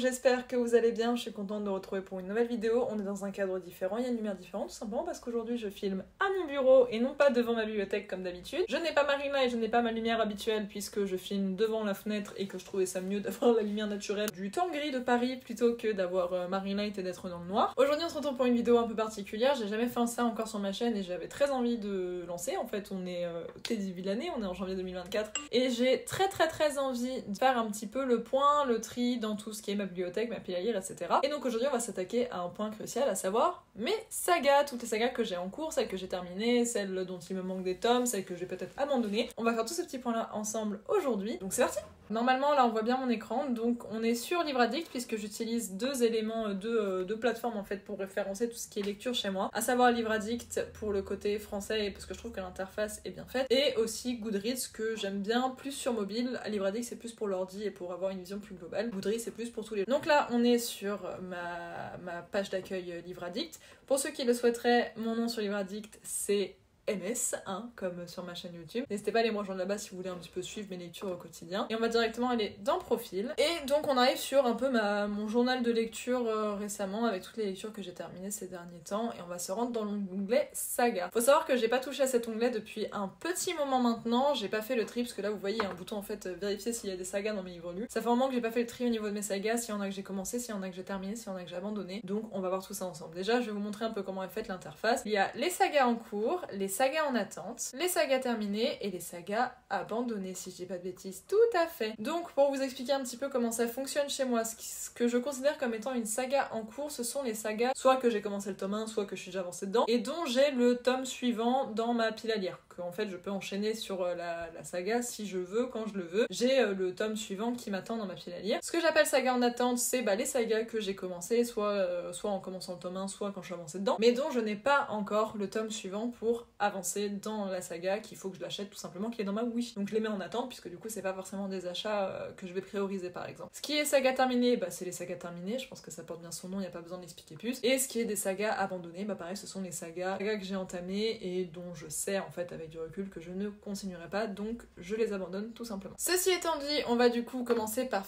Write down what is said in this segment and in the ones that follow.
j'espère que vous allez bien, je suis contente de vous retrouver pour une nouvelle vidéo. On est dans un cadre différent, il y a une lumière différente, tout simplement parce qu'aujourd'hui je filme à mon bureau et non pas devant ma bibliothèque comme d'habitude. Je n'ai pas ma ring light et je n'ai pas ma lumière habituelle puisque je filme devant la fenêtre et que je trouvais ça mieux d'avoir la lumière naturelle du temps gris de Paris plutôt que d'avoir ma ring light et d'être dans le noir. Aujourd'hui on se retrouve pour une vidéo un peu particulière, j'ai jamais fait ça encore sur ma chaîne et j'avais très envie de lancer. En fait on est au début de l'année, on est en janvier 2024 et j'ai très envie de faire un petit peu le point, le tri dans tout ce qui est ma bibliothèque, ma pile à lire, etc. Et donc aujourd'hui on va s'attaquer à un point crucial, à savoir mes sagas, toutes les sagas que j'ai en cours, celles que j'ai terminées, celles dont il me manque des tomes, celles que j'ai peut-être abandonnées. On va faire tous ces petits points là ensemble aujourd'hui, donc c'est parti. Normalement là on voit bien mon écran, donc on est sur Livre Addict puisque j'utilise deux éléments, deux plateformes en fait pour référencer tout ce qui est lecture chez moi, à savoir Livre Addict pour le côté français parce que je trouve que l'interface est bien faite, et aussi Goodreads que j'aime bien plus sur mobile. Livre Addict c'est plus pour l'ordi et pour avoir une vision plus globale, Goodreads c'est plus pour tous les... Donc là on est sur ma page d'accueil Livre Addict. Pour ceux qui le souhaiteraient, mon nom sur Livre Addict c'est MS, hein, comme sur ma chaîne YouTube. N'hésitez pas à aller me rejoindre là-bas si vous voulez un petit peu suivre mes lectures au quotidien. Et on va directement aller dans Profil. Et donc on arrive sur un peu mon journal de lecture récemment, avec toutes les lectures que j'ai terminées ces derniers temps. Et on va se rendre dans l'onglet Saga. Faut savoir que j'ai pas touché à cet onglet depuis un petit moment maintenant. J'ai pas fait le tri, parce que là vous voyez il y a un bouton en fait, vérifier s'il y a des sagas dans mes livres lus. Ça fait un moment que j'ai pas fait le tri au niveau de mes sagas, s'il y en a que j'ai commencé, s'il y en a que j'ai terminé, s'il y en a que j'ai abandonné. Donc on va voir tout ça ensemble. Déjà je vais vous montrer un peu comment est faite l'interface. Il y a les sagas en cours, les sagas en attente, les sagas terminées et les sagas abandonnées, si je dis pas de bêtises. Tout à fait. Donc pour vous expliquer un petit peu comment ça fonctionne chez moi, ce que je considère comme étant une saga en cours, ce sont les sagas soit que j'ai commencé le tome 1, soit que je suis déjà avancée dedans, et dont j'ai le tome suivant dans ma pile à lire, que en fait je peux enchaîner sur la saga si je veux, quand je le veux. J'ai le tome suivant qui m'attend dans ma pile à lire. Ce que j'appelle saga en attente, c'est les sagas que j'ai commencé, soit en commençant le tome 1, soit quand je suis avancée dedans, mais dont je n'ai pas encore le tome suivant pour avancer dans la saga, qu'il faut que je l'achète tout simplement, qui est dans ma Wish. Donc je les mets en attente puisque du coup c'est pas forcément des achats que je vais prioriser par exemple. Ce qui est saga terminée, c'est les sagas terminées, je pense que ça porte bien son nom, il n'y a pas besoin d'expliquer plus. Et ce qui est des sagas abandonnées, pareil ce sont les sagas que j'ai entamées et dont je sais en fait avec du recul que je ne continuerai pas, donc je les abandonne tout simplement. Ceci étant dit, on va du coup commencer par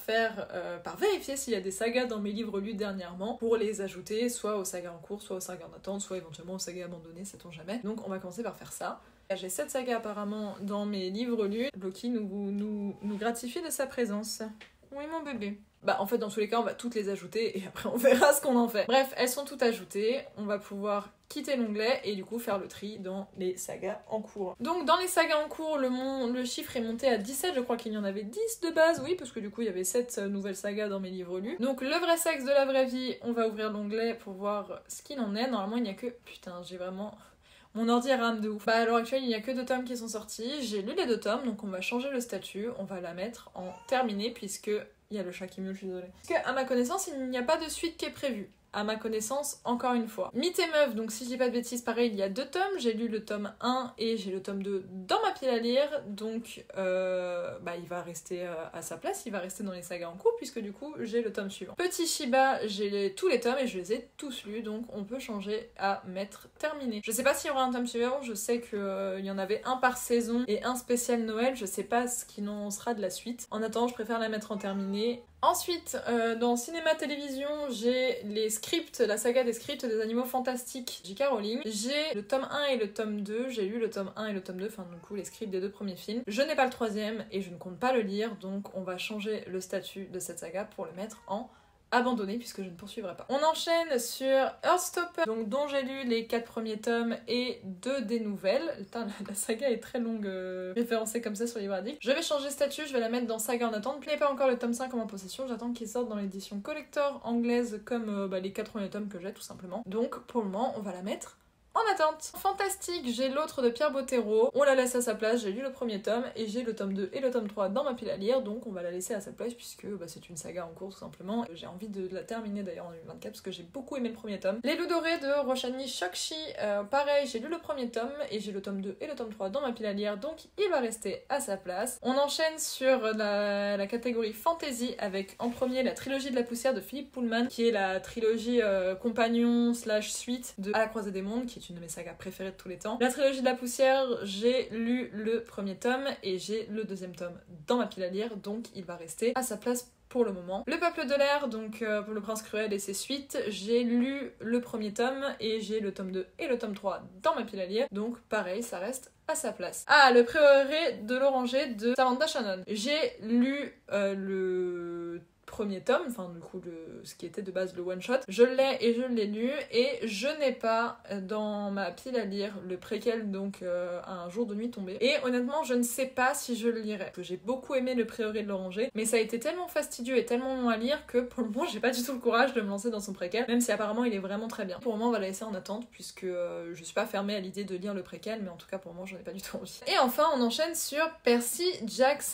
vérifier s'il y a des sagas dans mes livres lus dernièrement pour les ajouter soit aux sagas en cours, soit aux sagas en attente, soit éventuellement aux sagas abandonnées, sait-on jamais. Donc on va commencer par faire ça. J'ai 7 sagas apparemment dans mes livres lus. Loki nous gratifie de sa présence. Oui mon bébé. En fait dans tous les cas on va toutes les ajouter et après on verra ce qu'on en fait. Bref, elles sont toutes ajoutées, on va pouvoir quitter l'onglet et du coup faire le tri dans les sagas en cours. Donc dans les sagas en cours, le chiffre est monté à 17, je crois qu'il y en avait 10 de base, oui, parce que du coup il y avait 7 nouvelles sagas dans mes livres lus. Donc le vrai sexe de la vraie vie, on va ouvrir l'onglet pour voir ce qu'il en est. Normalement il n'y a que... Putain, j'ai vraiment... Mon ordi rame de ouf. À l'heure actuelle, il n'y a que 2 tomes qui sont sortis. J'ai lu les 2 tomes, donc on va changer le statut. On va la mettre en terminée, puisque... Il y a le chat qui meule, je suis désolée. Parce qu'à ma connaissance, il n'y a pas de suite qui est prévue. À ma connaissance, encore une fois. Mythe et Meuf, donc si je dis pas de bêtises, pareil, il y a 2 tomes. J'ai lu le tome 1 et j'ai le tome 2 dans ma pile à lire. Donc, il va rester à sa place, il va rester dans les sagas en cours, puisque du coup, j'ai le tome suivant. Petit Shiba, j'ai tous les tomes et je les ai tous lus, donc on peut changer à mettre terminé. Je sais pas s'il y aura un tome suivant, je sais qu'il y en avait un par saison et un spécial Noël, je sais pas ce qu'il en sera de la suite. En attendant, je préfère la mettre en terminé. Ensuite, dans cinéma-télévision, j'ai les scripts, la saga des scripts des animaux fantastiques J.K. Rowling. J'ai le tome 1 et le tome 2, j'ai lu le tome 1 et le tome 2, enfin du coup les scripts des 2 premiers films. Je n'ai pas le 3e et je ne compte pas le lire, donc on va changer le statut de cette saga pour le mettre en abandonné puisque je ne poursuivrai pas. On enchaîne sur Heartstopper, donc dont j'ai lu les 4 premiers tomes et 2 des nouvelles. Putain, la saga est très longue référencée comme ça sur Livre Addict. Je vais changer de statut, je vais la mettre dans saga en attente. Je n'ai pas encore le tome 5 en ma possession, j'attends qu'il sorte dans l'édition collector anglaise comme les 4 premiers tomes que j'ai tout simplement. Donc pour le moment on va la mettre en attente. Fantastique, j'ai l'autre de Pierre Bottero, on la laisse à sa place, j'ai lu le premier tome et j'ai le tome 2 et le tome 3 dans ma pile à lire, donc on va la laisser à sa place puisque c'est une saga en cours tout simplement. J'ai envie de la terminer d'ailleurs en 2024 parce que j'ai beaucoup aimé le premier tome. Les Loups Dorés de Roshani Chokshi, pareil, j'ai lu le premier tome et j'ai le tome 2 et le tome 3 dans ma pile à lire, donc il va rester à sa place. On enchaîne sur la catégorie fantasy avec en premier la trilogie de la poussière de Philippe Pullman, qui est la trilogie compagnon / suite de À la croisée des mondes, qui est une de mes sagas préférées de tous les temps. La trilogie de la poussière, j'ai lu le premier tome et j'ai le 2e tome dans ma pile à lire, donc il va rester à sa place pour le moment. Le Peuple de l'air, donc pour Le Prince Cruel et ses suites, j'ai lu le premier tome et j'ai le tome 2 et le tome 3 dans ma pile à lire, donc pareil, ça reste à sa place. Ah, Le Prieuré de l'Oranger de Samantha Shannon. J'ai lu le premier tome, enfin du coup ce qui était de base le one shot, je l'ai et je l'ai lu et je n'ai pas dans ma pile à lire le préquel, donc Un jour de nuit tombé, et honnêtement je ne sais pas si je le lirai. J'ai beaucoup aimé Le Prieuré de l'Oranger, mais ça a été tellement fastidieux et tellement long à lire que pour le moment j'ai pas du tout le courage de me lancer dans son préquel, même si apparemment il est vraiment très bien. Pour le moment on va la laisser en attente puisque je suis pas fermée à l'idée de lire le préquel, mais en tout cas pour le moment j'en ai pas du tout envie. Et enfin on enchaîne sur Percy Jackson,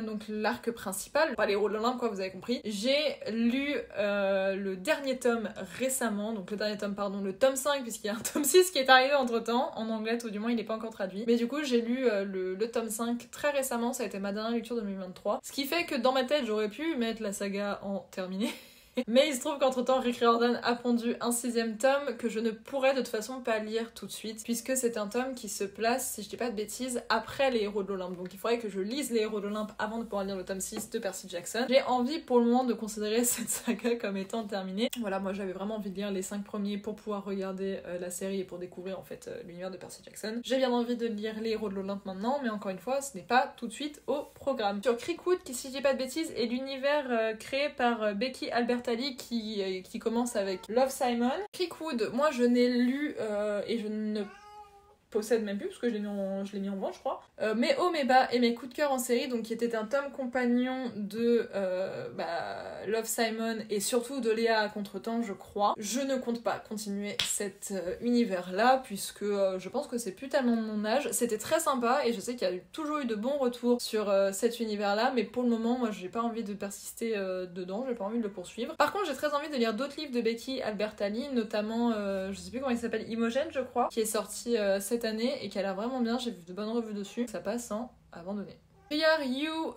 donc l'arc principal, pas les héros de l'Olympe quoi, vous avez compris. J'ai lu le dernier tome récemment, donc le dernier tome pardon, le tome 5, puisqu'il y a un tome 6 qui est arrivé entre temps, en anglais tout du moins il n'est pas encore traduit. Mais du coup j'ai lu le tome 5 très récemment, ça a été ma dernière lecture de 2023. Ce qui fait que dans ma tête j'aurais pu mettre la saga en terminé. Mais il se trouve qu'entre temps Rick Riordan a pondu un 6ème tome que je ne pourrais de toute façon pas lire tout de suite, puisque c'est un tome qui se place, si je dis pas de bêtises, après les héros de l'Olympe. Donc il faudrait que je lise les héros de l'Olympe avant de pouvoir lire le tome 6 de Percy Jackson. J'ai envie pour le moment de considérer cette saga comme étant terminée. Voilà, moi j'avais vraiment envie de lire les 5 premiers pour pouvoir regarder la série et pour découvrir en fait l'univers de Percy Jackson. J'ai bien envie de lire les héros de l'Olympe maintenant, mais encore une fois ce n'est pas tout de suite au programme. Sur Creekwood, qui si je dis pas de bêtises est l'univers créé par Becky Albertalli qui commence avec Love Simon. Creekwood, moi je n'ai lu et je ne possède même plus parce que je l'ai mis en vente je crois. Mes hauts, mes bas et mes coups de cœur en série, donc qui était un tome compagnon de Love Simon et surtout de Léa à Contretemps je crois. Je ne compte pas continuer cet univers là puisque je pense que c'est plus tellement de mon âge. C'était très sympa et je sais qu'il y a toujours eu de bons retours sur cet univers là, mais pour le moment moi j'ai pas envie de persister dedans, j'ai pas envie de le poursuivre. Par contre j'ai très envie de lire d'autres livres de Becky Albertalli, notamment je sais plus comment il s'appelle, Imogen je crois, qui est sorti cette année et qui a l'air vraiment bien, j'ai vu de bonnes revues dessus, ça passe en abandonné. We Are You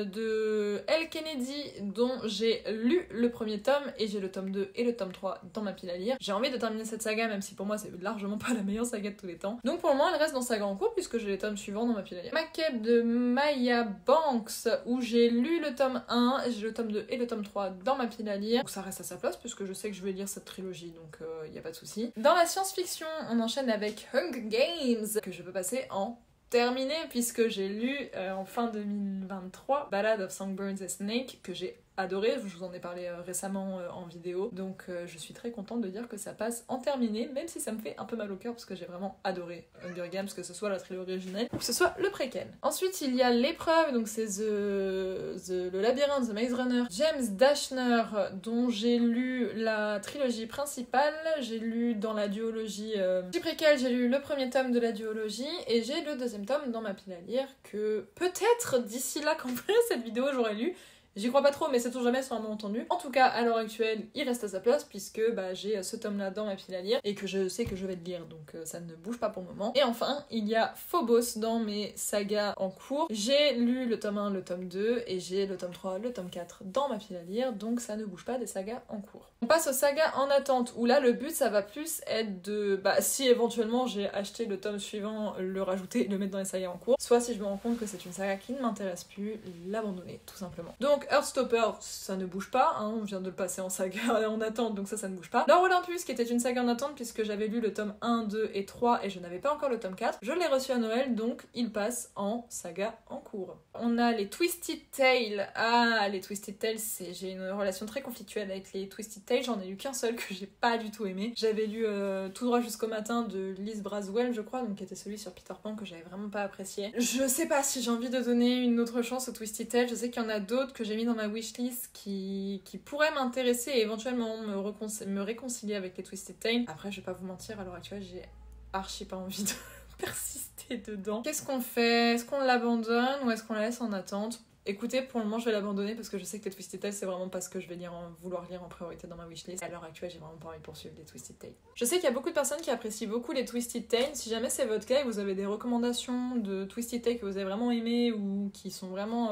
de Elle Kennedy, dont j'ai lu le premier tome et j'ai le tome 2 et le tome 3 dans ma pile à lire. J'ai envie de terminer cette saga même si pour moi c'est largement pas la meilleure saga de tous les temps. Donc pour le moment elle reste dans saga en cours puisque j'ai les tomes suivants dans ma pile à lire. Macabre de Maya Banks où j'ai lu le tome 1, j'ai le tome 2 et le tome 3 dans ma pile à lire. Donc ça reste à sa place puisque je sais que je vais lire cette trilogie donc y a pas de souci. Dans la science-fiction on enchaîne avec Hunger Games que je peux passer en terminé puisque j'ai lu en fin 2023 Ballad of Songbirds and Snakes que j'ai adoré, je vous en ai parlé récemment en vidéo, donc je suis très contente de dire que ça passe en terminé, même si ça me fait un peu mal au cœur parce que j'ai vraiment adoré Hunger Games, que ce soit la trilogie originelle ou que ce soit le préquel. Ensuite il y a l'épreuve, donc c'est le labyrinthe, The Maze Runner, James Dashner, dont j'ai lu la trilogie principale, j'ai lu dans la duologie du préquel, j'ai lu le premier tome de la duologie et j'ai le deuxième tome dans ma pile à lire que peut-être d'ici là quand vous verrez cette vidéo j'aurai lu. J'y crois pas trop, mais c'est tout jamais sur un malentendu. En tout cas, à l'heure actuelle, il reste à sa place puisque j'ai ce tome-là dans ma pile à lire et que je sais que je vais le lire, donc ça ne bouge pas pour le moment. Et enfin, il y a Phobos dans mes sagas en cours. J'ai lu le tome 1, le tome 2 et j'ai le tome 3, le tome 4 dans ma pile à lire, donc ça ne bouge pas des sagas en cours. On passe aux sagas en attente où là, le but, ça va plus être de... si éventuellement j'ai acheté le tome suivant, le rajouter et le mettre dans les sagas en cours, soit si je me rends compte que c'est une saga qui ne m'intéresse plus, l'abandonner, tout simplement. Donc Heartstopper, ça ne bouge pas, hein, on vient de le passer en saga en attente, donc ça ne bouge pas. Lore Olympus, qui était une saga en attente puisque j'avais lu le tome 1, 2 et 3 et je n'avais pas encore le tome 4, je l'ai reçu à Noël, donc il passe en saga en cours. On a les Twisted Tales. Ah, les Twisted Tales, j'ai une relation très conflictuelle avec les Twisted Tales, j'en ai lu qu'un seul que j'ai pas du tout aimé. J'avais lu Tout droit jusqu'au matin de Liz Braswell, je crois, donc qui était celui sur Peter Pan que j'avais vraiment pas apprécié. Je sais pas si j'ai envie de donner une autre chance aux Twisted Tales, je sais qu'il y en a d'autres que j'ai mis dans ma wishlist qui pourraient m'intéresser et éventuellement me réconcilier avec les Twisted Tales. Après, je vais pas vous mentir, à l'heure actuelle, j'ai archi pas envie de persister dedans. Qu'est-ce qu'on fait? Est-ce qu'on l'abandonne ou est-ce qu'on la laisse en attente? Écoutez, pour le moment je vais l'abandonner parce que je sais que les Twisted Tales c'est vraiment pas ce que je vais vouloir lire en priorité dans ma wishlist. À l'heure actuelle j'ai vraiment pas envie de poursuivre les Twisted Tales. Je sais qu'il y a beaucoup de personnes qui apprécient beaucoup les Twisted Tales. Si jamais c'est votre cas et que vous avez des recommandations de Twisted Tales que vous avez vraiment aimé ou qui sont vraiment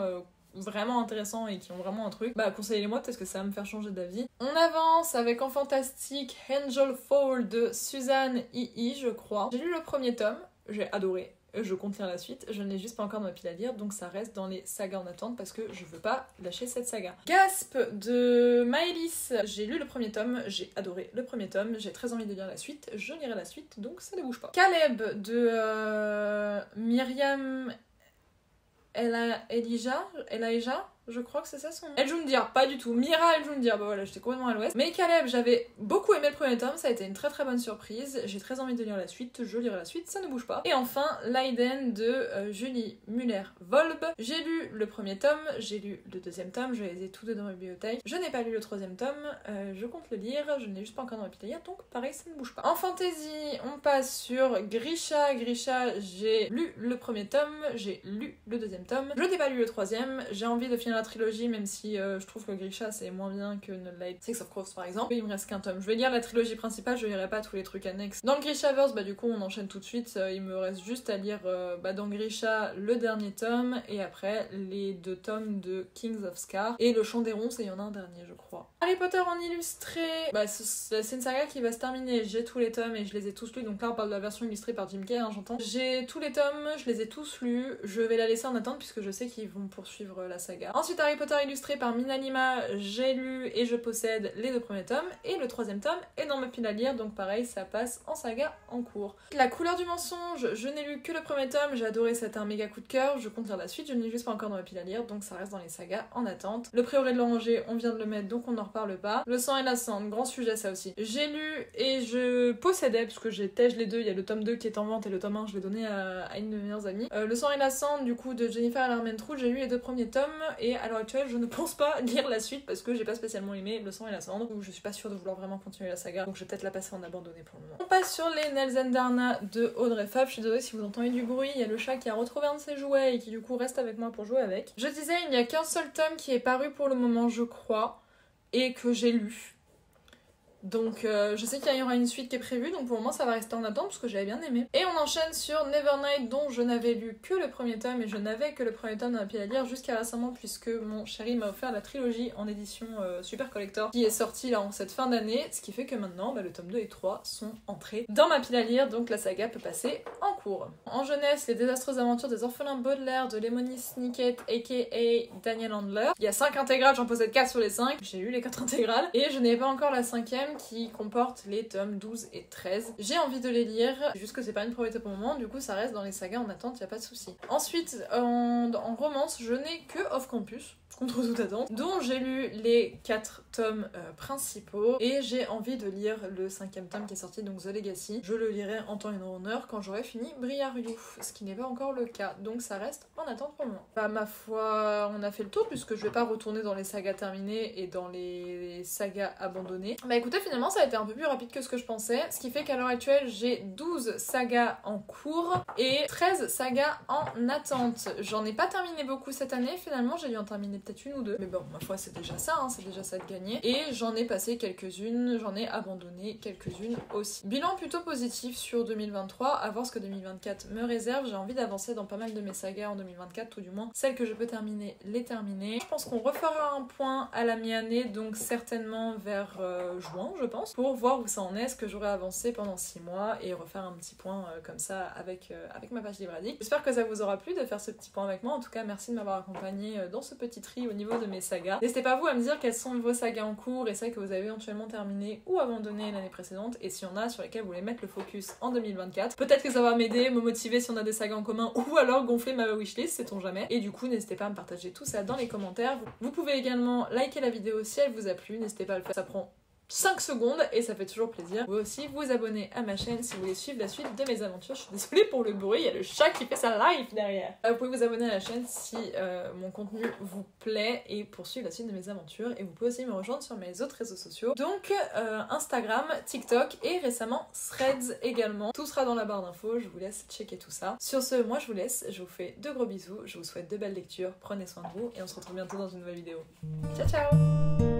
intéressants et qui ont vraiment un truc, conseillez-les-moi, peut-être que ça va me faire changer d'avis. On avance avec En Fantastique Angel Fall de Suzanne Ii, je crois. J'ai lu le premier tome, j'ai adoré. je compte lire la suite, je ne l'ai juste pas encore dans ma pile à lire, donc ça reste dans les sagas en attente parce que je veux pas lâcher cette saga. Gasp de Maëlys, j'ai lu le premier tome, j'ai adoré le premier tome, j'ai très envie de lire la suite, je lirai la suite, donc ça ne bouge pas. Caleb de Myriam Elijah, je crois que c'est ça son nom. El Jundir, pas du tout. Mira El Jundir, bah voilà, j'étais complètement à l'ouest. Mais Caleb, j'avais beaucoup aimé le premier tome, ça a été une très très bonne surprise. J'ai très envie de lire la suite, je lirai la suite, ça ne bouge pas. Et enfin, Leiden de Julie Muller-Volb. J'ai lu le premier tome, j'ai lu le deuxième tome, je les ai tous deux dans ma bibliothèque. Je n'ai pas lu le troisième tome, je compte le lire, je ne l'ai juste pas encore dans ma pile à lire, donc pareil, ça ne bouge pas. En fantasy, on passe sur Grisha. Grisha, j'ai lu le premier tome, j'ai lu le deuxième tome, je n'ai pas lu le troisième, j'ai envie de finir la trilogie, même si je trouve que Grisha c'est moins bien que No Light Six of Crows par exemple. Il me reste qu'un tome. Je vais lire la trilogie principale, je lirai pas tous les trucs annexes. Dans le Grishaverse, bah du coup on enchaîne tout de suite, il me reste juste à lire dans Grisha le dernier tome et après les 2 tomes de Kings of Scar et le Chant des Ronces et il y en a un dernier je crois. Harry Potter en illustré, bah c'est une saga qui va se terminer, j'ai tous les tomes et je les ai tous lus, donc là on parle de la version illustrée par Jim Kay, hein, j'entends. J'ai tous les tomes, je les ai tous lus, je vais la laisser en attente puisque je sais qu'ils vont poursuivre la saga. Ensuite Harry Potter illustré par Minalima, j'ai lu et je possède les 2 premiers tomes et le 3e tome est dans ma pile à lire, donc pareil ça passe en saga en cours. La couleur du mensonge, je n'ai lu que le premier tome, j'ai adoré, c'était un méga coup de cœur, je compte lire la suite, je ne l'ai juste pas encore dans ma pile à lire, donc ça reste dans les sagas en attente. Le Prieuré de l'Oranger, on vient de le mettre donc on n'en reparle pas. Le sang et la cendre, grand sujet ça aussi. J'ai lu et je possédais, parce que j'ai tège les 2, il y a le tome 2 qui est en vente et le tome 1 je l'ai donné à une de mes meilleures amies. Le sang et la cendre du coup de Jennifer Armentrout, j'ai lu les 2 premiers tomes et à l'heure actuelle je ne pense pas lire la suite parce que j'ai pas spécialement aimé Le sang et la cendre, où je suis pas sûre de vouloir vraiment continuer la saga, donc je vais peut-être la passer en abandonné pour le moment. On passe sur les Nelson Darna de Audrey Fab. Je suis désolée si vous entendez du bruit, il y a le chat qui a retrouvé un de ses jouets et qui du coup reste avec moi pour jouer avec. Je disais, il n'y a qu'un seul tome qui est paru pour le moment je crois, et que j'ai lu. Donc je sais qu'il y aura une suite qui est prévue, donc pour le moment ça va rester en attente parce que j'avais bien aimé. Et on enchaîne sur Nevernight dont je n'avais lu que le premier tome et je n'avais que le premier tome dans la pile à lire jusqu'à récemment puisque mon chéri m'a offert la trilogie en édition super collector qui est sortie là en cette fin d'année, ce qui fait que maintenant le tome 2 et 3 sont entrés dans ma pile à lire, donc la saga peut passer en cours. En jeunesse, les désastreuses aventures des orphelins Baudelaire de Lemony Snicket aka Daniel Handler. Il y a 5 intégrales, j'en possède 4 sur les 5, j'ai lu les 4 intégrales et je n'ai pas encore la 5e qui comporte les tomes 12 et 13. J'ai envie de les lire, juste que c'est pas une priorité pour le moment, du coup ça reste dans les sagas en attente, y a pas de souci. Ensuite, en romance, je n'ai que Off Campus, contre toute attente, dont j'ai lu les 4 tomes principaux et j'ai envie de lire le 5e tome qui est sorti, donc The Legacy. Je le lirai en temps et en honneur quand j'aurai fini Briareau, ce qui n'est pas encore le cas, donc ça reste en attente pour le moment. Bah ma foi, on a fait le tour puisque je vais pas retourner dans les sagas terminées et dans les sagas abandonnées. Bah écoutez, finalement ça a été un peu plus rapide que ce que je pensais, ce qui fait qu'à l'heure actuelle j'ai 12 sagas en cours et 13 sagas en attente. J'en ai pas terminé beaucoup cette année, finalement j'ai dû en terminer peut-être une ou 2, mais bon, ma foi c'est déjà ça, hein, c'est déjà ça de gagner. Et j'en ai passé quelques-unes, j'en ai abandonné quelques-unes aussi. Bilan plutôt positif sur 2023, à voir ce que 2024 me réserve. J'ai envie d'avancer dans pas mal de mes sagas en 2024, tout du moins celles que je peux terminer, les terminer. Je pense qu'on refera un point à la mi-année, donc certainement vers juin je pense, pour voir où ça en est, ce que j'aurais avancé pendant 6 mois et refaire un petit point comme ça avec ma page librairie. J'espère que ça vous aura plu de faire ce petit point avec moi, en tout cas merci de m'avoir accompagné dans ce petit tri au niveau de mes sagas. N'hésitez pas vous à me dire quelles sont vos sagas en cours et celles que vous avez éventuellement terminées ou abandonnées l'année précédente et s'il y en a sur lesquelles vous voulez mettre le focus en 2024. Peut-être que ça va m'aider, me motiver si on a des sagas en commun ou alors gonfler ma wishlist, sait-on jamais. Et du coup n'hésitez pas à me partager tout ça dans les commentaires. Vous pouvez également liker la vidéo si elle vous a plu, n'hésitez pas à le faire, ça prend 5 secondes et ça fait toujours plaisir. Vous pouvez aussi vous abonner à ma chaîne si vous voulez suivre la suite de mes aventures. Je suis désolée pour le bruit, il y a le chat qui fait sa live derrière. Vous pouvez vous abonner à la chaîne si mon contenu vous plaît et poursuivre la suite de mes aventures. Et vous pouvez aussi me rejoindre sur mes autres réseaux sociaux, donc Instagram, TikTok et récemment Threads également. Tout sera dans la barre d'infos, je vous laisse checker tout ça. Sur ce, moi je vous laisse, je vous fais de gros bisous, je vous souhaite de belles lectures, prenez soin de vous et on se retrouve bientôt dans une nouvelle vidéo. Ciao ciao.